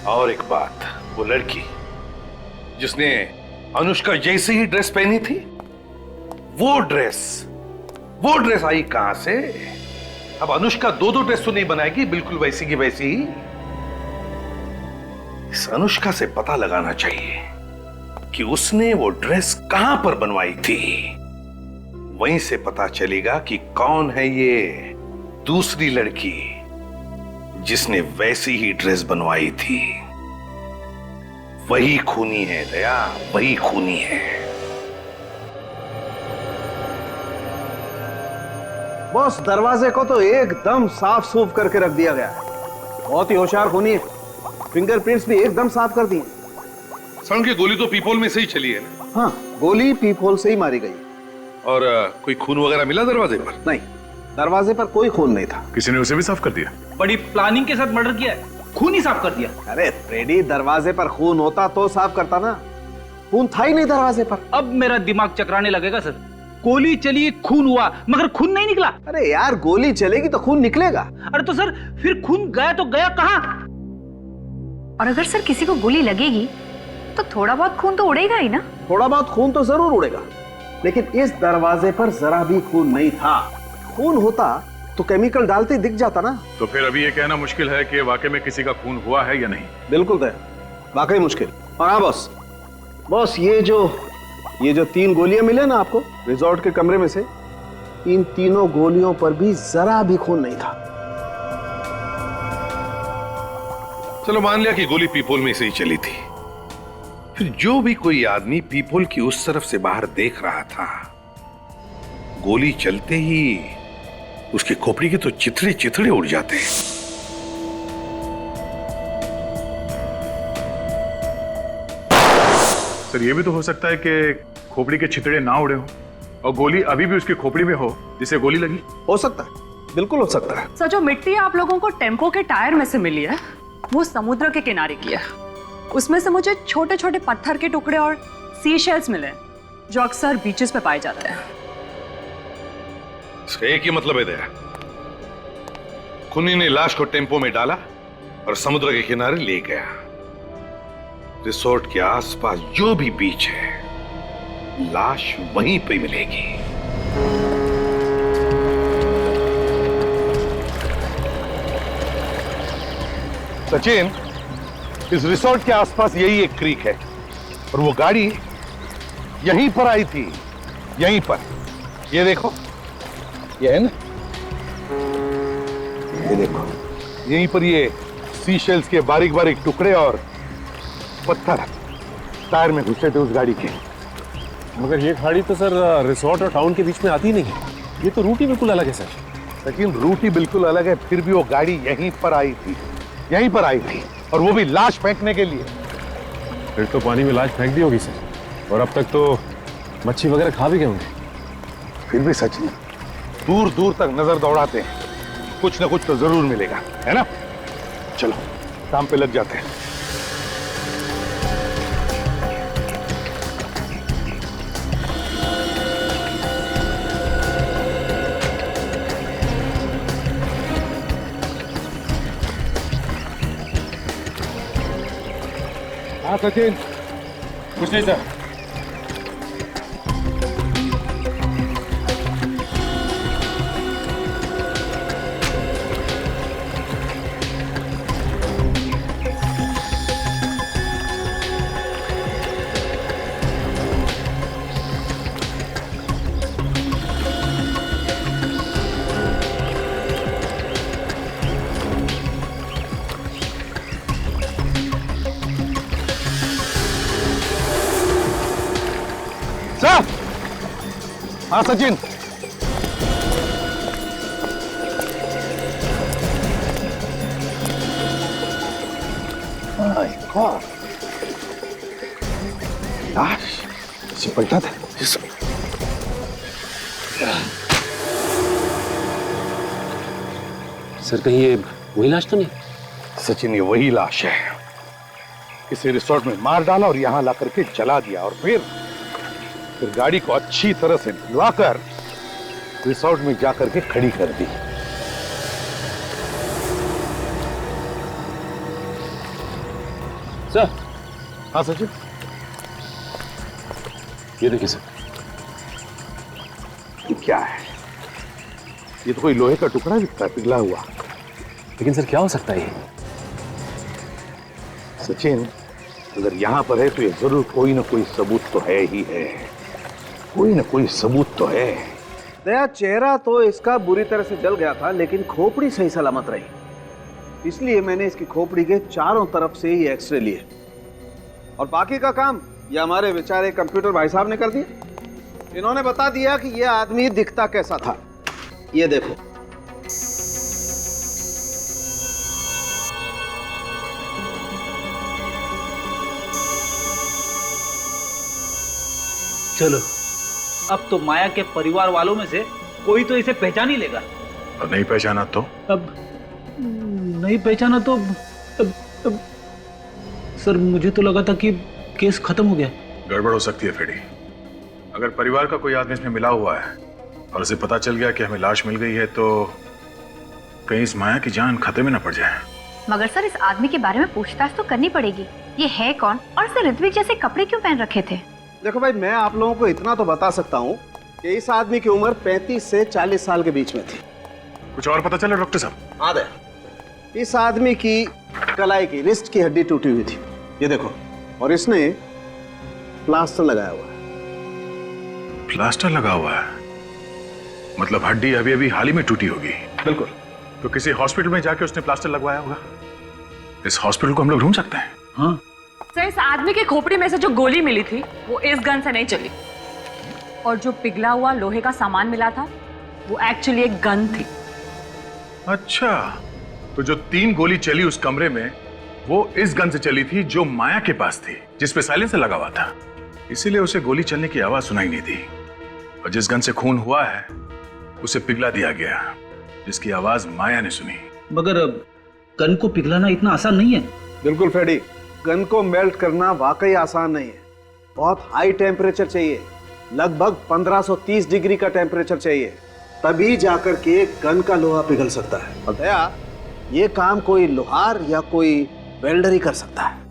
[SPEAKER 9] और एक बात, वो लड़की जिसने अनुष्का जैसी ही ड्रेस पहनी थी, वो ड्रेस आई कहां से? अब अनुष्का 2 ड्रेस तो नहीं बनाएगी, बिल्कुल वैसी की वैसी ही। इस अनुष्का से पता लगाना चाहिए कि उसने वो ड्रेस कहां पर बनवाई थी। वहीं से पता चलेगा कि कौन है ये दूसरी लड़की जिसने वैसी ही ड्रेस बनवाई थी। वही खूनी है दया, वही खूनी है।
[SPEAKER 11] बॉस दरवाजे को तो एकदम साफ सूफ करके रख दिया गया है। बहुत ही होशियार खूनी है, फिंगरप्रिंट्स भी एकदम साफ कर दिए।
[SPEAKER 9] सड़क की गोली तो पीपोल में से ही चली है ना?
[SPEAKER 11] हाँ, गोली पीपोल से ही मारी गई।
[SPEAKER 9] और कोई खून वगैरह मिला दरवाजे पर?
[SPEAKER 11] नहीं, दरवाजे पर कोई खून नहीं था।
[SPEAKER 10] किसी ने उसे भी साफ कर दिया?
[SPEAKER 12] बड़ी प्लानिंग के साथ मर्डर किया है, खून ही साफ कर दिया।
[SPEAKER 11] अरे फ्रेडी, दरवाजे पर खून होता तो साफ करता ना, खून था ही नहीं दरवाजे पर।
[SPEAKER 12] अब मेरा दिमाग चकराने लगेगा सर। गोली चली, खून हुआ, मगर खून नहीं निकला।
[SPEAKER 11] अरे यार गोली चलेगी तो खून निकलेगा।
[SPEAKER 12] अरे तो सर फिर खून गया तो गया कहाँ?
[SPEAKER 13] और अगर सर किसी को गोली लगेगी तो थोड़ा बहुत खून तो उड़ेगा ही ना।
[SPEAKER 11] थोड़ा बहुत खून तो जरूर उड़ेगा, लेकिन इस दरवाजे पर जरा भी खून नहीं था। खून होता तो केमिकल डालते दिख जाता ना।
[SPEAKER 10] तो फिर अभी ये कहना मुश्किल है कि वाकई में किसी का खून हुआ है या नहीं।
[SPEAKER 11] बिल्कुल तय, वाकई मुश्किल। और हाँ बॉस ये जो 3 गोलियां मिले ना आपको रिजॉर्ट के कमरे में से, इन तीनों गोलियों पर भी जरा भी खून नहीं था।
[SPEAKER 9] चलो मान लिया कि गोली पीपोल में से ही चली थी, फिर जो भी कोई आदमी पीपल की उस तरफ से बाहर देख रहा था, गोली चलते ही उसके खोपड़ी के तो चिथड़े चिथड़े उड़ जाते हैं।
[SPEAKER 10] सर ये भी तो हो सकता है कि खोपड़ी के छितड़े ना उड़े हो और गोली अभी भी उसकी खोपड़ी में हो जिसे गोली लगी।
[SPEAKER 11] हो सकता है, बिल्कुल हो सकता है।
[SPEAKER 14] सर, जो मिट्टी आप लोगों को टेम्पो के टायर में से मिली है वो समुद्र के किनारे की है। उसमें से मुझे छोटे छोटे पत्थर के टुकड़े और सी शेल्स मिले जो अक्सर बीचेस पे पाए जाते हैं।
[SPEAKER 9] इसका एक ही मतलब है दया, खुनी ने लाश को टेम्पो में डाला और समुद्र के किनारे ले गया। रिसोर्ट के आसपास जो भी बीच है, लाश वहीं पे मिलेगी। सचिन, इस रिसोर्ट के आसपास यही एक क्रीक है और वो गाड़ी यहीं पर आई थी, यहीं पर। ये देखो, ये है ना, ये देखो, यहीं पर ये सी शेल्स के बारीक बारीक टुकड़े और पत्थर टायर में घुसे थे उस गाड़ी के।
[SPEAKER 15] मगर ये गाड़ी तो सर रिसोर्ट और टाउन के बीच में आती नहीं है, ये तो रूट ही बिल्कुल अलग है सर।
[SPEAKER 9] लेकिन रूट ही बिल्कुल अलग है, फिर भी वो गाड़ी यहीं पर आई थी, यहीं पर आई थी, और वो भी लाश फेंकने के लिए।
[SPEAKER 15] फिर तो पानी में लाश फेंक दी होगी सर, और अब तक तो मच्छी वगैरह खा भी गए होंगे।
[SPEAKER 9] फिर भी सच नहीं, दूर दूर तक नजर दौड़ाते हैं, कुछ ना कुछ तो जरूर मिलेगा, है ना? चलो काम पे लग जाते हैं। हाँ सचिन,
[SPEAKER 15] कुछ नहीं सर।
[SPEAKER 9] सर, हाँ सचिन, माय गॉड, लाश इसे पलटा था।
[SPEAKER 15] सर कहीं ये वही लाश तो नहीं?
[SPEAKER 9] सचिन, ये वही लाश है। इसे रिसोर्ट में मार डाला और यहां ला करके जला दिया, और फिर गाड़ी को अच्छी तरह से धुलवाकर रिसोर्ट में जाकर के खड़ी कर दी।
[SPEAKER 15] सर।
[SPEAKER 9] हाँ सचिन,
[SPEAKER 15] ये देखिए सर।
[SPEAKER 9] ये क्या है? ये तो कोई लोहे का टुकड़ा दिखता है, पिघला हुआ।
[SPEAKER 15] लेकिन सर क्या हो सकता है ये?
[SPEAKER 9] सचिन, अगर यहां पर है तो ये जरूर कोई ना कोई सबूत तो है ही है, कोई ना कोई सबूत तो है।
[SPEAKER 11] दया, चेहरा तो इसका बुरी तरह से जल गया था, लेकिन खोपड़ी सही सलामत रही। इसलिए मैंने इसकी खोपड़ी के चारों तरफ से ही एक्सरे लिए, और बाकी का काम ये हमारे बेचारे कंप्यूटर भाई साहब ने कर दिया। इन्होंने बता दिया कि ये आदमी दिखता कैसा था। ये देखो,
[SPEAKER 12] चलो, अब तो माया के परिवार वालों में से कोई तो इसे पहचान ही लेगा।
[SPEAKER 10] और नहीं पहचाना तो?
[SPEAKER 12] अब नहीं पहचाना तो अब सर, मुझे तो लगा था कि केस खत्म हो गया।
[SPEAKER 10] गड़बड़ हो सकती है फेडी। अगर परिवार का कोई आदमी इसमें मिला हुआ है और उसे पता चल गया कि हमें लाश मिल गई है, तो कहीं इस माया की जान खतरे में न पड़ जाए।
[SPEAKER 13] मगर सर, इस आदमी के बारे में पूछताछ तो करनी पड़ेगी। ये है कौन, और इसे ऋत्विक जैसे कपड़े क्यों पहन रखे थे?
[SPEAKER 11] देखो भाई, मैं आप लोगों को इतना तो बता सकता हूँ कि इस आदमी की उम्र 35 से 40 साल के बीच में थी।
[SPEAKER 10] कुछ और पता चला डॉक्टर साहब?
[SPEAKER 11] हाँ दे, इस आदमी की कलाई की रिस्ट की हड्डी टूटी हुई थी, ये देखो, और इसने प्लास्टर लगाया हुआ है।
[SPEAKER 10] प्लास्टर लगा हुआ है? मतलब हड्डी अभी अभी हाल ही में टूटी होगी?
[SPEAKER 11] बिल्कुल।
[SPEAKER 10] तो किसी हॉस्पिटल में जाके उसने प्लास्टर लगवाया होगा। इस हॉस्पिटल को हम लोग ढूंढ सकते हैं।
[SPEAKER 12] हाँ,
[SPEAKER 14] सर इस आदमी की खोपड़ी में से जो गोली मिली थी वो इस गन से नहीं चली, और जो पिघला हुआ लोहे का सामान मिला था वो एक्चुअली एक गन थी।
[SPEAKER 10] अच्छा, तो जो 3 गोली चली उस कमरे में वो इस गन से चली थी जो माया के पास थी, जिसपे साइलेंसर लगा हुआ था। इसीलिए उसे गोली चलने की आवाज सुनाई नहीं दी, और जिस गन से खून हुआ है उसे पिघला दिया गया, जिसकी आवाज माया ने सुनी।
[SPEAKER 12] मगर गन को पिघलाना इतना आसान नहीं है।
[SPEAKER 11] बिल्कुल फ्रेडी, गन को मेल्ट करना वाकई आसान नहीं है। बहुत हाई टेम्परेचर चाहिए, लगभग 1530 डिग्री का टेम्परेचर चाहिए, तभी जाकर के गन का लोहा पिघल सकता है। और दया, ये काम कोई लोहार या कोई वेल्डर ही कर सकता है।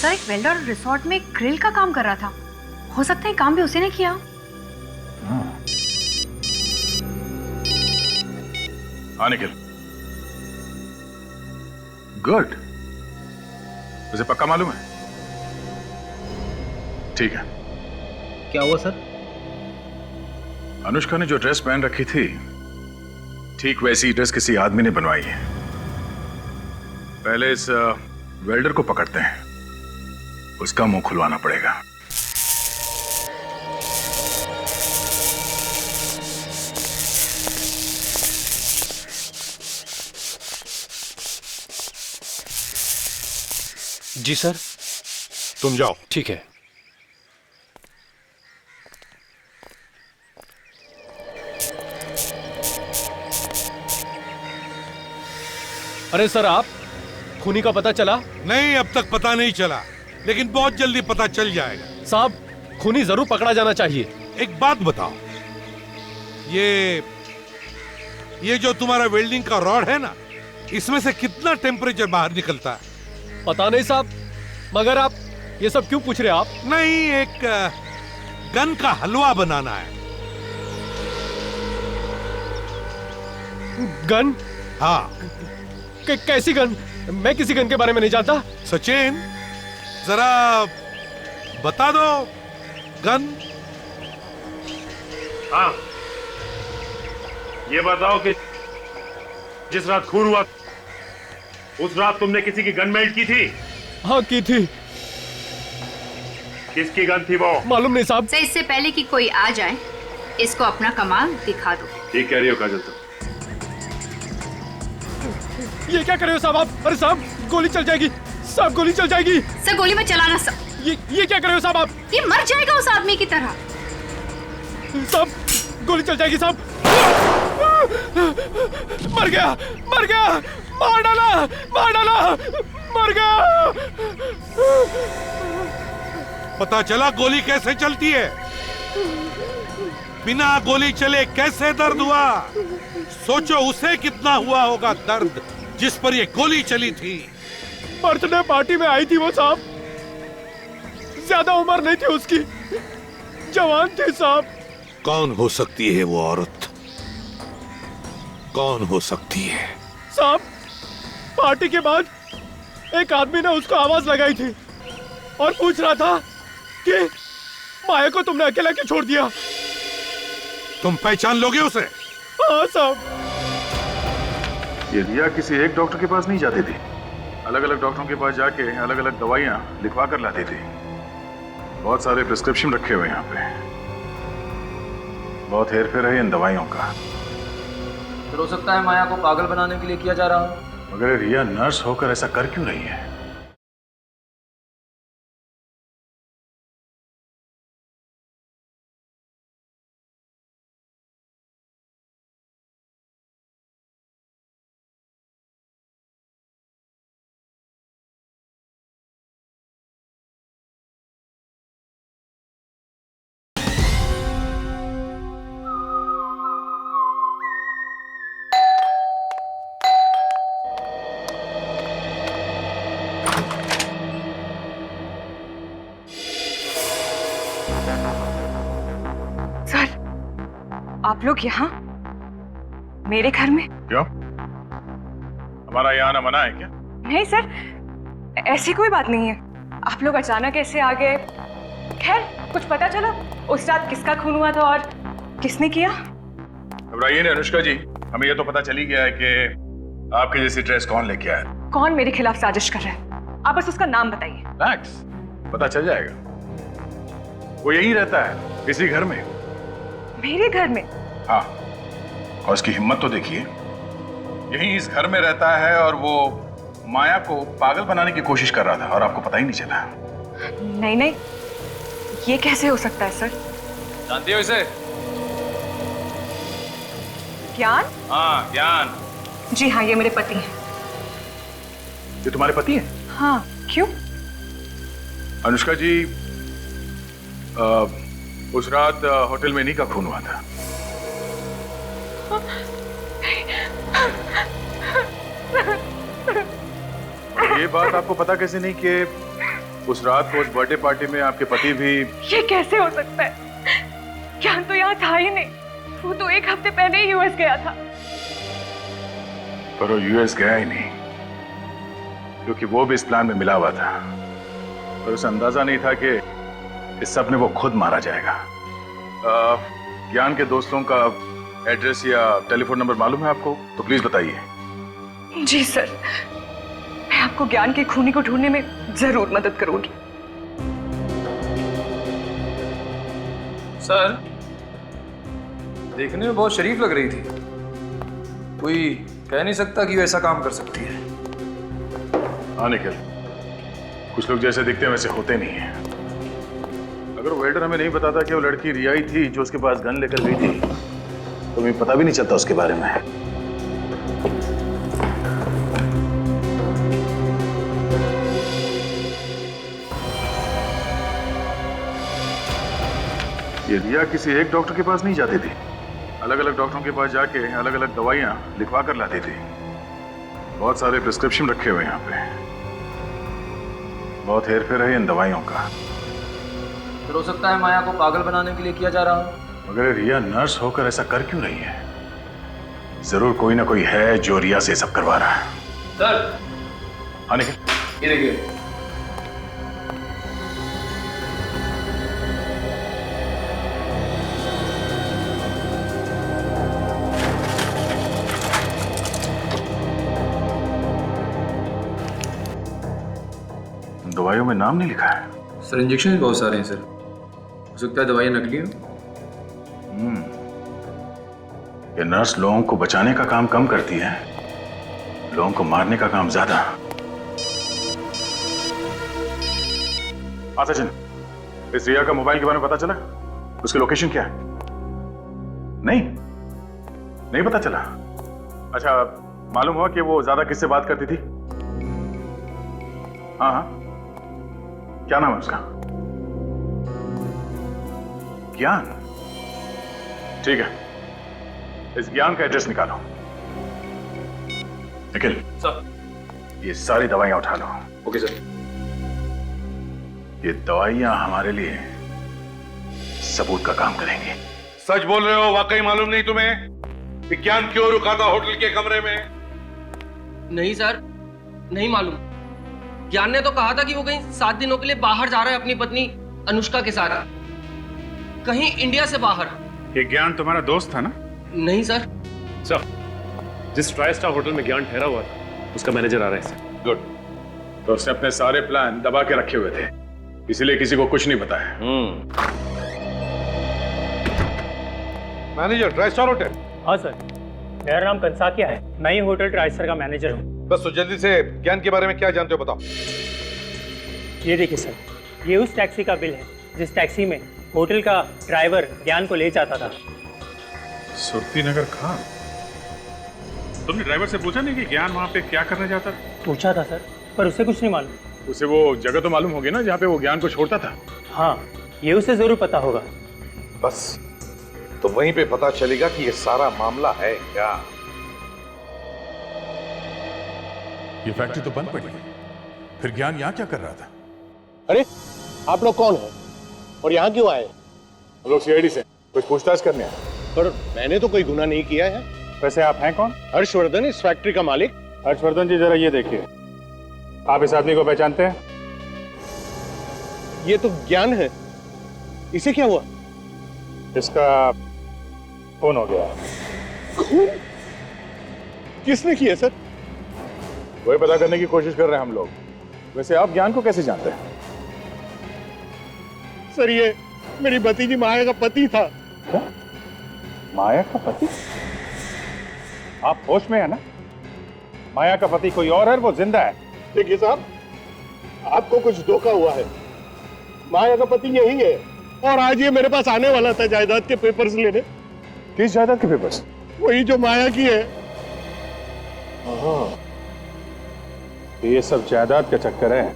[SPEAKER 13] सर एक वेल्डर रिसोर्ट में ग्रिल का काम कर रहा था, हो सकता है काम भी उसी ने किया।
[SPEAKER 10] हाँ निखिल, गुड। मुझे पक्का मालूम है। ठीक है।
[SPEAKER 12] क्या हुआ सर?
[SPEAKER 10] अनुष्का ने जो ड्रेस पहन रखी थी, ठीक वैसी ड्रेस किसी आदमी ने बनवाई है। पहले इस वेल्डर को पकड़ते हैं, उसका मुंह खुलवाना पड़ेगा।
[SPEAKER 15] जी सर। तुम जाओ। ठीक है।
[SPEAKER 16] अरे सर, आप खूनी का पता चला?
[SPEAKER 17] नहीं, अब तक पता नहीं चला, लेकिन बहुत जल्दी पता चल जाएगा।
[SPEAKER 16] साहब, खूनी जरूर पकड़ा जाना चाहिए।
[SPEAKER 17] एक बात बताओ, ये जो तुम्हारा वेल्डिंग का रॉड है ना, इसमें से कितना टेम्परेचर बाहर निकलता है?
[SPEAKER 16] पता नहीं साहब, मगर आप ये सब क्यों पूछ रहे हैं? आप
[SPEAKER 17] नहीं, एक गन का हलवा बनाना है।
[SPEAKER 16] गन?
[SPEAKER 17] हाँ।
[SPEAKER 16] कैसी गन? मैं किसी गन के बारे में नहीं जानता।
[SPEAKER 17] सचिन, जरा बता दो गन।
[SPEAKER 4] हाँ, ये बताओ कि जिस रात खून हुआ उस रात तुमने किसी की गन मेल्ट की थी?
[SPEAKER 16] हाँ, की थी।
[SPEAKER 4] किसकी गन थी वो?
[SPEAKER 16] मालूम नहीं साहब।
[SPEAKER 13] सर इससे पहले कि कोई आ जाए, इसको अपना कमाल दिखा दो।
[SPEAKER 4] ठीक कह रही हो काजल तुम।
[SPEAKER 16] ये क्या कर रहे हो साहब आप? अरे साहब, गोली चल जाएगी साहब, गोली चल जाएगी।
[SPEAKER 13] सर गोली में चलाना सर।
[SPEAKER 16] ये क्या कर रहे हो साहब आप?
[SPEAKER 13] ये मर जाएगा उस आदमी की तरह।
[SPEAKER 16] साहब, गोली चल जाएगी साहब। मर गया, मर गया, मार डाला, मार डाला, मर गया।
[SPEAKER 17] पता चला गोली कैसे चलती है? बिना गोली चले कैसे दर्द हुआ? सोचो उसे कितना हुआ होगा दर्द जिस पर ये गोली चली थी।
[SPEAKER 16] बर्थडे पार्टी में आई थी वो साहब, ज्यादा उम्र नहीं थी उसकी, जवान थी साहब।
[SPEAKER 17] कौन हो सकती है वो औरत? कौन हो सकती है?
[SPEAKER 16] साहब, पार्टी के बाद एक आदमी ने उसको आवाज लगाई थी और पूछ रहा था कि माया को तुमने अकेला क्यों छोड़ दिया?
[SPEAKER 17] तुम पहचान लोगे उसे?
[SPEAKER 16] हाँ साहब।
[SPEAKER 10] ये रिया किसी एक डॉक्टर के पास नहीं जाती थी, अलग अलग डॉक्टरों के पास जाके अलग अलग दवाइयां लिखवा कर लाती थी। बहुत सारे प्रिस्क्रिप्शन रखे हुए यहाँ पे, बहुत हेरफेर है इन दवाइयों का।
[SPEAKER 3] फिर हो सकता है माया को पागल बनाने के लिए किया जा रहा हो।
[SPEAKER 10] मगर रिया नर्स होकर ऐसा कर क्यों रही है?
[SPEAKER 2] आप लोग यहाँ मेरे घर में?
[SPEAKER 10] क्यों? हमारा यहाँ आना मना है क्या?
[SPEAKER 2] नहीं सर, ऐसी कोई बात नहीं है। आप लोग अचानक ऐसे आ गए। खैर, कुछ पता चला उस रात किसका खून हुआ था और किसने किया?
[SPEAKER 10] घबराइए नहीं अनुष्का जी, हमें ये तो पता चल ही गया है कि आपके जैसी ड्रेस कौन लेके आया।
[SPEAKER 2] कौन मेरे खिलाफ साजिश कर रहा है? आप बस उसका नाम बताइए।
[SPEAKER 10] मैक्स, पता चल जाएगा। वो यही रहता है इसी घर में।
[SPEAKER 2] मेरे घर में?
[SPEAKER 10] हाँ, और उसकी हिम्मत तो देखिए, यही इस घर में रहता है और वो माया को पागल बनाने की कोशिश कर रहा था और आपको पता ही नहीं चला।
[SPEAKER 2] नहीं नहीं, ये कैसे हो सकता है सर?
[SPEAKER 10] जानती हो इसे?
[SPEAKER 2] ज्ञान?
[SPEAKER 10] हाँ, ज्ञान।
[SPEAKER 2] जी हाँ, ये मेरे पति हैं।
[SPEAKER 10] ये तुम्हारे पति हैं?
[SPEAKER 2] हाँ, क्यों?
[SPEAKER 10] अनुष्का जी, उस रात होटल में इन्हीं का खून हुआ था। ये बात आपको पता कैसे नहीं कि उस रात को उस बर्थडे पार्टी में आपके पति भी?
[SPEAKER 2] ये कैसे हो सकता है? ज्ञान तो यहाँ था ही नहीं, वो तो 1 हफ्ते पहले ही यूएस गया था।
[SPEAKER 10] पर वो यूएस गया ही नहीं, क्योंकि वो भी इस प्लान में मिला हुआ था, पर उसे अंदाजा नहीं था कि इस सब में वो खुद मारा जाएगा। ज्ञान के दोस्तों का एड्रेस या टेलीफोन नंबर मालूम है आपको? तो प्लीज बताइए।
[SPEAKER 2] जी सर, मैं आपको ज्ञान के खूनी को ढूंढने में जरूर मदद करूंगी।
[SPEAKER 18] सर, देखने में बहुत शरीफ लग रही थी, कोई कह नहीं सकता कि वो ऐसा काम कर सकती है।
[SPEAKER 10] हाँ निखिल, कुछ लोग जैसे दिखते हैं वैसे होते नहीं हैं। अगर वेल्डर हमें नहीं बताता कि वो लड़की रिया ही थी जो उसके पास गन लेकर गई थी, तो हमें पता भी नहीं चलता उसके बारे में। ये रिया किसी एक डॉक्टर के पास नहीं जाती थी, अलग अलग डॉक्टरों के पास जाके अलग अलग दवाइयां लिखवा कर लाती थी। बहुत सारे प्रिस्क्रिप्शन रखे हुए यहाँ पे, बहुत हेरफेर है इन दवाइयों का।
[SPEAKER 18] फिर हो सकता है माया को पागल बनाने के लिए किया जा रहा हो।
[SPEAKER 10] मगर रिया नर्स होकर ऐसा कर क्यों रही है? जरूर कोई ना कोई है जो रिया से सब करवा रहा है।
[SPEAKER 18] सर,
[SPEAKER 10] हाँ निखिल,
[SPEAKER 18] ये देखिए।
[SPEAKER 10] दवाइयों में नाम नहीं लिखा है।
[SPEAKER 18] सर, इंजेक्शन भी बहुत सारे हैं सर, हो सकता है दवाइयाँ नकली हो।
[SPEAKER 10] ये नर्स लोगों को बचाने का काम कम करती है, लोगों को मारने का काम ज्यादा। हाँ सचिन, इस रिया का मोबाइल के बारे में पता चला? उसकी लोकेशन क्या है? नहीं पता चला। अच्छा, मालूम हुआ कि वो ज्यादा किससे बात करती थी? हाँ, क्या नाम है उसका? ज्ञान। ठीक है, इस ज्ञान का एड्रेस निकालो। निखिल
[SPEAKER 18] सर,
[SPEAKER 10] ये सारी दवाइयां उठा लो।
[SPEAKER 18] Okay sir.
[SPEAKER 10] ये दवाइयां हमारे लिए सबूत का काम करेंगी।
[SPEAKER 17] सच बोल रहे हो? वाकई मालूम नहीं तुम्हें कि ज्ञान क्यों रुका था होटल के कमरे में?
[SPEAKER 3] नहीं सर, नहीं मालूम। ज्ञान ने तो कहा था कि वो कहीं 7 दिनों के लिए बाहर जा रहा है अपनी पत्नी अनुष्का के साथ, कहीं इंडिया से बाहर।
[SPEAKER 15] ये ज्ञान तुम्हारा दोस्त था ना?
[SPEAKER 3] नहीं सर।
[SPEAKER 15] सर, जिस ट्राई स्टार होटल में ज्ञान ठहरा हुआ था उसका मैनेजर आ रहा है सर।
[SPEAKER 10] गुड, तो उसने अपने सारे प्लान दबा के रखे हुए थे, इसीलिए किसी को कुछ नहीं बताया।
[SPEAKER 17] Manager, try star hotel?
[SPEAKER 19] हाँ सर, मेरा नाम कंसाकिया है, मैं ही होटल ट्राई स्टार का मैनेजर हूँ।
[SPEAKER 17] बस तो जल्दी से ज्ञान के बारे में क्या जानते हो बताओ।
[SPEAKER 19] ये देखिए सर, ये उस टैक्सी का बिल है जिस टैक्सी में होटल का ड्राइवर ज्ञान को ले जाता था।
[SPEAKER 10] सुरती नगर खान? तुमने ड्राइवर से पूछा नहीं कि ज्ञान वहां पे क्या करने जाता था?
[SPEAKER 19] पूछा था सर, पर उसे कुछ नहीं मालूम।
[SPEAKER 10] उसे वो जगह तो मालूम होगी ना जहाँ पे वो ज्ञान को छोड़ता था?
[SPEAKER 19] हाँ, ये उसे जरूर पता होगा।
[SPEAKER 17] बस तो वहीं पे पता चलेगा कि ये सारा मामला है क्या।
[SPEAKER 20] ये फैक्ट्री तो बंद पड़ी, फिर ज्ञान यहाँ क्या कर रहा था?
[SPEAKER 11] अरे, आप लोग कौन हैं और यहाँ क्यों आए?
[SPEAKER 10] हम लोग सीआईडी से कुछ पूछताछ करने आए।
[SPEAKER 11] पर मैंने तो कोई गुनाह नहीं किया है।
[SPEAKER 15] वैसे आप हैं कौन?
[SPEAKER 11] हर्षवर्धन, इस फैक्ट्री का मालिक।
[SPEAKER 15] हर्षवर्धन जी, जरा ये देखिए, आप इस आदमी को पहचानते हैं?
[SPEAKER 11] ये तो ज्ञान है, इसे क्या हुआ?
[SPEAKER 15] इसका खून हो गया।
[SPEAKER 16] किसने किया सर?
[SPEAKER 10] वही पता करने की कोशिश कर रहे हैं हम लोग। वैसे आप ज्ञान को कैसे जानते हैं?
[SPEAKER 16] सर ये मेरी भतीजी माया का पति था।
[SPEAKER 10] क्या? माया का पति? आप होश में है ना? माया का पति कोई और है, वो जिंदा है।
[SPEAKER 16] देखिए साहब, आपको कुछ धोखा हुआ है। माया का पति यही है और आज ये मेरे पास आने वाला था जायदाद के पेपर्स लेने।
[SPEAKER 10] किस जायदाद के पेपर्स?
[SPEAKER 16] वही जो माया की है।
[SPEAKER 10] ये सब जायदाद का चक्कर है।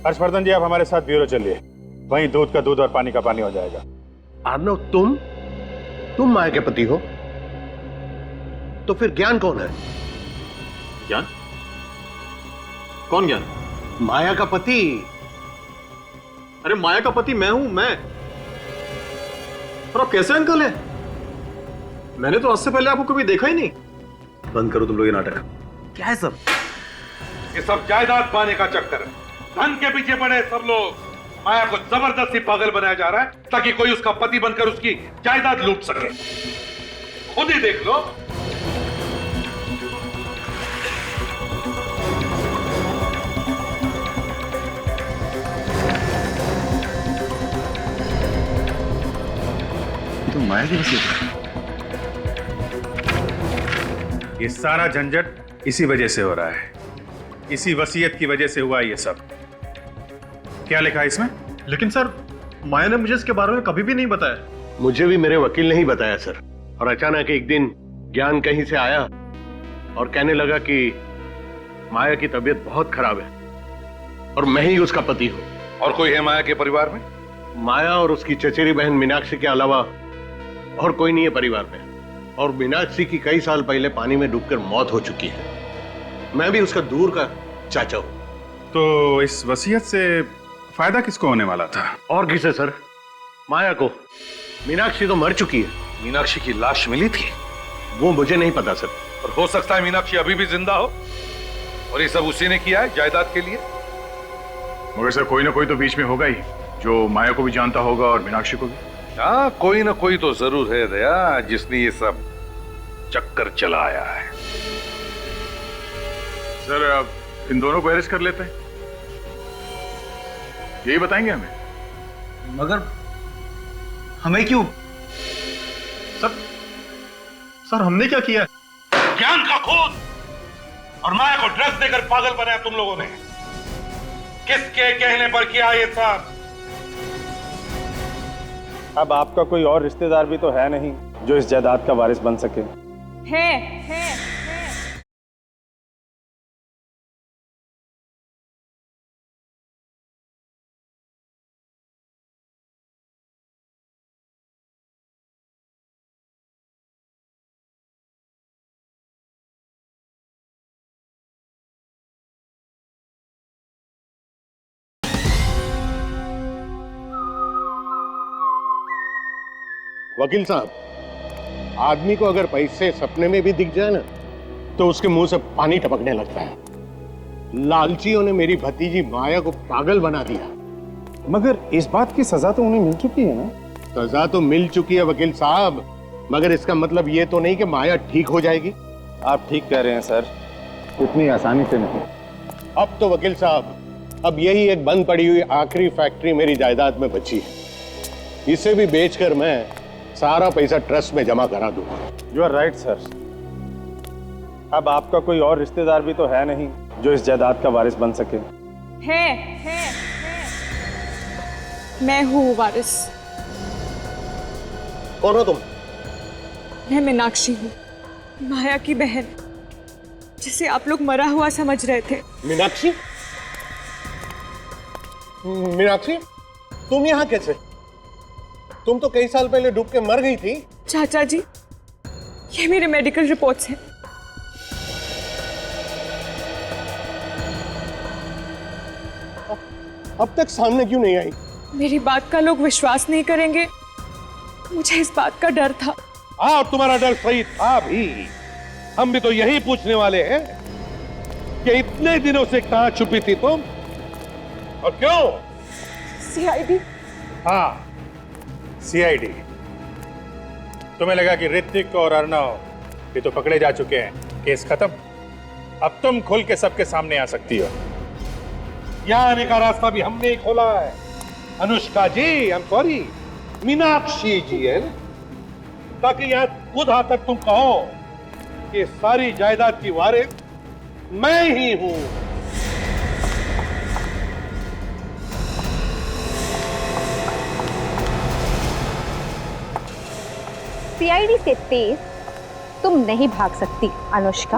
[SPEAKER 10] हर्षवर्धन जी, आप हमारे साथ ब्यूरो चलिए, वहीं दूध का दूध और पानी का पानी हो जाएगा।
[SPEAKER 11] अर्नव, तुम माया के पति हो? तो फिर ज्ञान कौन है?
[SPEAKER 1] ज्ञान? कौन ज्ञान?
[SPEAKER 11] माया का पति।
[SPEAKER 1] अरे माया का पति मैं हूं, मैं। और आप कैसे अंकल है? मैंने तो आज से पहले आपको कभी देखा ही नहीं। बंद करो तुम लोग ये नाटक।
[SPEAKER 11] क्या है सब?
[SPEAKER 17] ये सब जायदाद पाने का चक्कर है। धन के पीछे पड़े सब लोग। माया को जबरदस्ती पागल बनाया जा रहा है ताकि कोई उसका पति बनकर उसकी जायदाद लूट सके। खुद ही देख लो।
[SPEAKER 1] तो माया की वसीयत?
[SPEAKER 10] ये सारा झंझट इसी वजह से हो रहा है। इसी वसीयत की वजह से हुआ ये सब। क्या लिखा है इसमें?
[SPEAKER 1] लेकिन सर, माया ने मुझे इसके बारे में कभी भी नहीं बताया।
[SPEAKER 11] मुझे भी मेरे वकील ने ही बताया सर। और अचानक एक दिन ज्ञान कहीं से आया और कहने लगा कि माया की तबीयत बहुत खराब है और मैं ही उसका पति हूं।
[SPEAKER 17] और कोई है माया के परिवार में?
[SPEAKER 11] माया और उसकी चचेरी बहन मीनाक्षी के अलावा और कोई नहीं है परिवार में। और मीनाक्षी की कई साल पहले पानी में डूबकर मौत हो चुकी है। मैं भी उसका दूर का चाचा हूं।
[SPEAKER 10] तो इस वसीयत से फायदा किसको होने वाला था?
[SPEAKER 11] और किसे सर? माया को। मीनाक्षी तो मर चुकी है।
[SPEAKER 17] मीनाक्षी की लाश मिली थी?
[SPEAKER 11] वो मुझे नहीं पता सर।
[SPEAKER 17] और हो सकता है मीनाक्षी अभी भी जिंदा हो और ये सब उसी ने किया है जायदाद के लिए।
[SPEAKER 10] मगर सर, कोई ना कोई तो बीच में होगा ही जो माया को भी जानता होगा और मीनाक्षी को भी।
[SPEAKER 17] हाँ, कोई ना कोई तो जरूर है दया, जिसने ये सब चक्कर चलाया है।
[SPEAKER 10] सर, अब इन दोनों को अरेस्ट कर लेते हैं। यही बताएंगे हमें।
[SPEAKER 1] मगर हमें क्यों? सर हमने क्या किया?
[SPEAKER 17] ज्ञान का खून और माया को ड्रग्स देकर पागल बनाया तुम लोगों ने। किसके कहने पर किया ये सब?
[SPEAKER 15] अब आपका कोई और रिश्तेदार भी तो है नहीं जो इस जायदाद का वारिस बन सके।
[SPEAKER 2] है।
[SPEAKER 16] वकील साहब, आदमी को अगर पैसे सपने में भी दिख जाए ना तो उसके मुंह से पानी टपकने लगता है। लालचियों ने मेरी भतीजी माया को पागल बना दिया।
[SPEAKER 15] मगर इस बात की सजा तो उन्हें मिल चुकी है ना?
[SPEAKER 16] सजा तो मिल चुकी है वकील साहब, मगर इसका मतलब ये तो नहीं कि माया ठीक हो जाएगी।
[SPEAKER 15] आप ठीक कह रहे हैं सर, इतनी आसानी से नहीं।
[SPEAKER 16] अब तो वकील साहब, अब यही एक बंद पड़ी हुई आखिरी फैक्ट्री मेरी जायदाद में बची है। इसे भी बेचकर मैं सारा पैसा ट्रस्ट में जमा करा दूंगा।
[SPEAKER 15] You are right sir. अब आपका कोई और रिश्तेदार भी तो है नहीं जो इस जायदाद का वारिस बन सके।
[SPEAKER 2] है। मैं हूँ वारिस।
[SPEAKER 16] कौन हो तुम?
[SPEAKER 2] मैं मीनाक्षी हूँ, माया की बहन, जिसे आप लोग मरा हुआ समझ रहे थे।
[SPEAKER 16] मीनाक्षी? मीनाक्षी, तुम यहाँ कैसे? तुम तो कई साल पहले डूब के मर गई थी।
[SPEAKER 2] चाचा जी, ये मेरे मेडिकल रिपोर्ट्स हैं।
[SPEAKER 16] अब तक सामने क्यों नहीं आई?
[SPEAKER 2] मेरी बात का लोग विश्वास नहीं करेंगे, मुझे इस बात का डर था।
[SPEAKER 17] हाँ, तुम्हारा डर सही था भी। हम भी तो यही पूछने वाले हैं कि इतने दिनों से कहां छुपी थी तुम और क्यों?
[SPEAKER 2] सीआईडी।
[SPEAKER 10] हाँ, सीआईडी।
[SPEAKER 15] तुम्हें लगा कि ऋतिक और अर्णव ये तो पकड़े जा चुके हैं, केस खत्म। अब तुम खुल के सबके सामने आ सकती हो।
[SPEAKER 16] यहाँ आने का रास्ता भी हमने ही खोला है। अनुष्का जी, आई एम सॉरी, मीनाक्षी जी है ना, ताकि यहाँ खुद आकर तुम कहो कि सारी जायदाद की वारिस मैं ही हूं।
[SPEAKER 8] सीआईडी से तेज तुम नहीं भाग सकती अनुष्का,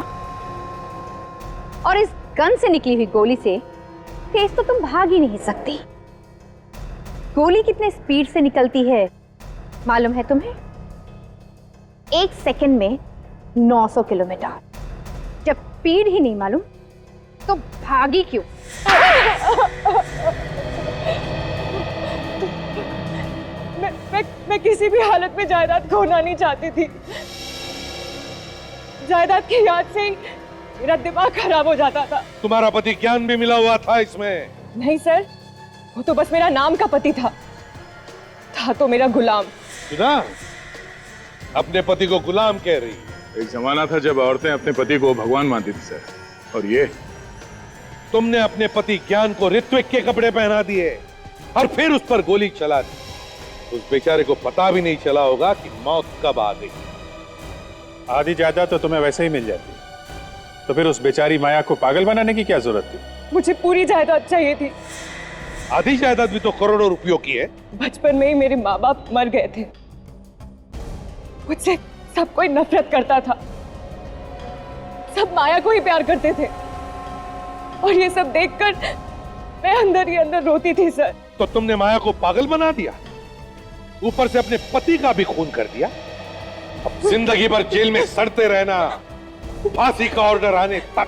[SPEAKER 8] और इस गन से निकली हुई गोली से तेज तो तुम भाग ही नहीं सकती। गोली कितने स्पीड से निकलती है मालूम है तुम्हें? 1 सेकंड में 900 किलोमीटर। जब स्पीड ही नहीं मालूम तो भागी क्यों?
[SPEAKER 2] मैं किसी भी हालत में जायदाद खोना नहीं चाहती थी। जायदाद की याद से ही मेरा दिमाग खराब हो जाता था।
[SPEAKER 16] तुम्हारा पति ज्ञान भी मिला हुआ था इसमें?
[SPEAKER 2] नहीं सर, वो तो बस मेरा नाम का पति था तो मेरा गुलाम।
[SPEAKER 16] सुना, अपने पति को गुलाम कह रही।
[SPEAKER 10] एक जमाना था जब औरतें अपने पति को भगवान मानती थी सर, और ये
[SPEAKER 16] तुमने अपने पति ज्ञान को ऋत्विक के कपड़े पहना दिए और फिर उस पर गोली चला दी। उस बेचारे को पता भी नहीं चला होगा कि मौत कब आ गई।
[SPEAKER 15] आधी जायदाद तो तुम्हें वैसे ही मिल जाती, तो फिर उस बेचारी माया को पागल बनाने की क्या जरूरत थी?
[SPEAKER 2] मुझे पूरी जायदाद चाहिए थी।
[SPEAKER 16] आधी जायदाद भी तो करोड़ों रुपयों की है।
[SPEAKER 2] बचपन में ही मेरे माँ बाप मर गए थे। मुझसे सब कोई नफरत करता था, सब माया को ही प्यार करते थे, और ये सब देखकर मैं अंदर ही अंदर रोती थी सर।
[SPEAKER 16] तो तुमने माया को पागल बना दिया, ऊपर से अपने पति का भी खून कर दिया। अब जिंदगी भर जेल में सड़ते रहना, फांसी का ऑर्डर आने तक।